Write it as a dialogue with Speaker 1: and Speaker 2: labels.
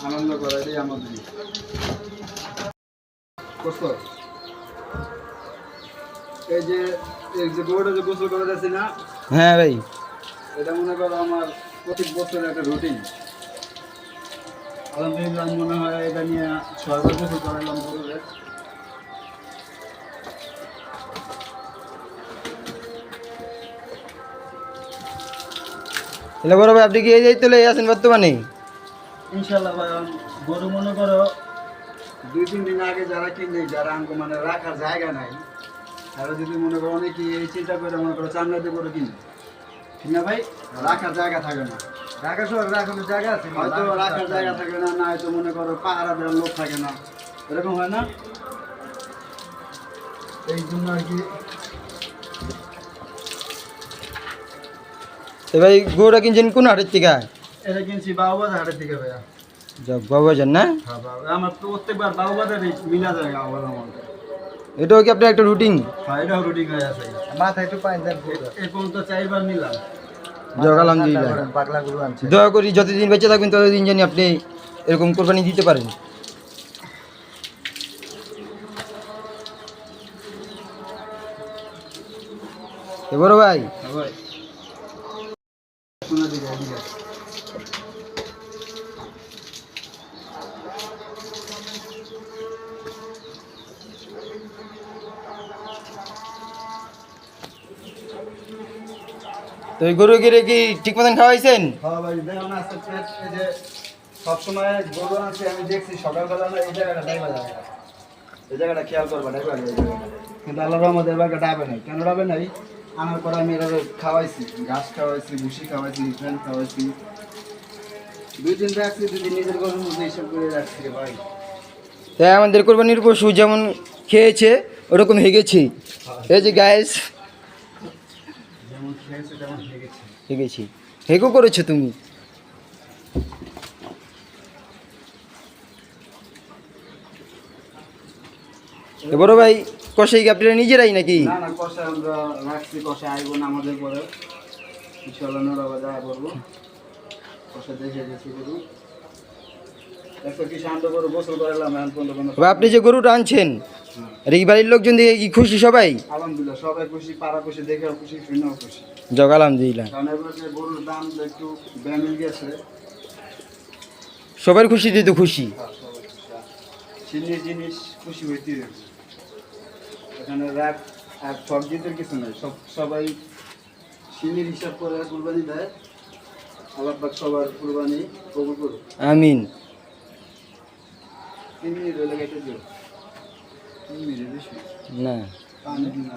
Speaker 1: আনন্দ করা এটাই আমাদের কষ্ট। এই যে গরুটা যে গোসল করে যাচ্ছি না,
Speaker 2: হ্যাঁ ভাই,
Speaker 1: এটা মনে করো আমার প্রতি বছরের একটা রুটিন। আলহামদুলিল্লাহ মনে হয় এটা নিয়ে 6 বার গোসল করাইলাম গরুদের।
Speaker 2: তাহলে বড় ভাই আপনি কি এই দায়িত্ব লয়ে আছেন বর্তমানে?
Speaker 1: ইনশাল্লাহ ভাই, গরু মনে করো 2-3 দিন আগে যারা কিনে, যারা আমাকে মানে রাখার জায়গা নাই, তারা যদি মনে করো অনেকে এই চিন্তা করে মনে করো চামড়াতে করে কিনে, ঠিক না ভাই? রাখার জায়গা থাকে না,
Speaker 3: ঢাকা শহরে রাখানোর জায়গা আছে,
Speaker 1: হয়তো রাখার জায়গা থাকে না, না হয়তো মনে করো পাহারা দেওয়ার লোক থাকে না, এরকম হয় না? এই জন্য আর কি।
Speaker 2: তো ভাই গরুটা কিনছেন কোন হাটের থেকে?
Speaker 1: এটা কিনছি বাবুবাজার হাটের থেকে ভাইয়া।
Speaker 2: যাক বাবুবাজার না?
Speaker 1: হ্যাঁ বাবু, আমার প্রত্যেকবার বাবুবাজারে মিলা যায় বাবুবাজার মধ্যে।
Speaker 2: এটাও কি আপনার একটা রুটিন?
Speaker 1: হ্যাঁ, এটাও রুটিন হয়ে আছে।
Speaker 3: মাথায় একটু পানি দেন।
Speaker 1: এই পর্যন্ত 4 বার নিলাম।
Speaker 2: যাক আলহামদুলিল্লাহ।
Speaker 3: পাগলা গরু আনছে।
Speaker 2: দয়া করি যতদিন বেঁচে থাকবেন ততদিন জানি আপনি এরকম কোরবানি দিতে পারেন। বড় ভাই,
Speaker 1: হ্যাঁ ভাই, শোনা দিকে এদিকে।
Speaker 2: তো এই গরু গিরে কি ঠিক মতন খাওয়াইছেন?
Speaker 1: হ্যাঁ ভাই, দেখো না আজকে পেট, এই যে সবসময় গরু আছে আমি দেখছি সকালবেলা না এই জায়গাটা ডাইবা যায়, এই জায়গাটা খেয়াল করবা, ডাইবা যায় এই জায়গাটা। কিন্তু আল্লাহর রহমতে এবার ডাবে নাই। কেন ডাবে নাই? আনার পর আমি এটা খাওয়াইছি, ঘাস খাওয়াইছি, ভুসি খাওয়াইছি, ফ্যান খাওয়াইছি, 2 দিন রাখছি, 2 দিন নিজের গরুর মধ্যে হিসাব করে রাখছি রে ভাই।
Speaker 2: তাই আমাদের কোরবানির পশু যেমন খেয়েছে ওরকম হেগেছি। এই যে গায়েস
Speaker 1: যেমন খেয়েছে তেমন হয়ে গেছে।
Speaker 2: হেগেছি, হেগো করেছো তুমি। তো বড় ভাই কষাই কি আপনারা নিজেরাই নাকি?
Speaker 1: না না, কষা আমরা রাখছি, কষা আইব না আমাদের পরে, ইনশাআল্লাহ নড়াবা যায় করবো। কষা দেখে গেছি গরু, একশো কি শান্ত করে গোসল করালাম এখন পর্যন্ত কোনো।
Speaker 2: তবে আপনি যে গরুটা আনছেন আর এই বাড়ির লোকজন দিয়ে কি খুশি সবাই?
Speaker 1: আলহামদুলিল্লাহ সবাই খুশি, পাড়া খুশি, দেখেও খুশি, শুনেও খুশি।
Speaker 2: যাক আলহামদুলিল্লাহ,
Speaker 1: কারণ এবার যে গরুর দাম একটু ব্যামিল গেছে।
Speaker 2: সবার খুশিতে তো খুশি।
Speaker 1: চিনির জিনিস খুশি হইতে হবে। এখানে রাগ আর ঠক দিতে কিছু নাই, সবাই চিনির হিসাব করে কুরবানি দেয়। আল্লাহ পাক সবার কুরবানি কবুল করুক।
Speaker 2: আমিন।
Speaker 1: 3 মিনিট হয়ে গেছে, 3 মিনিট বেশি
Speaker 2: না
Speaker 1: পানি না।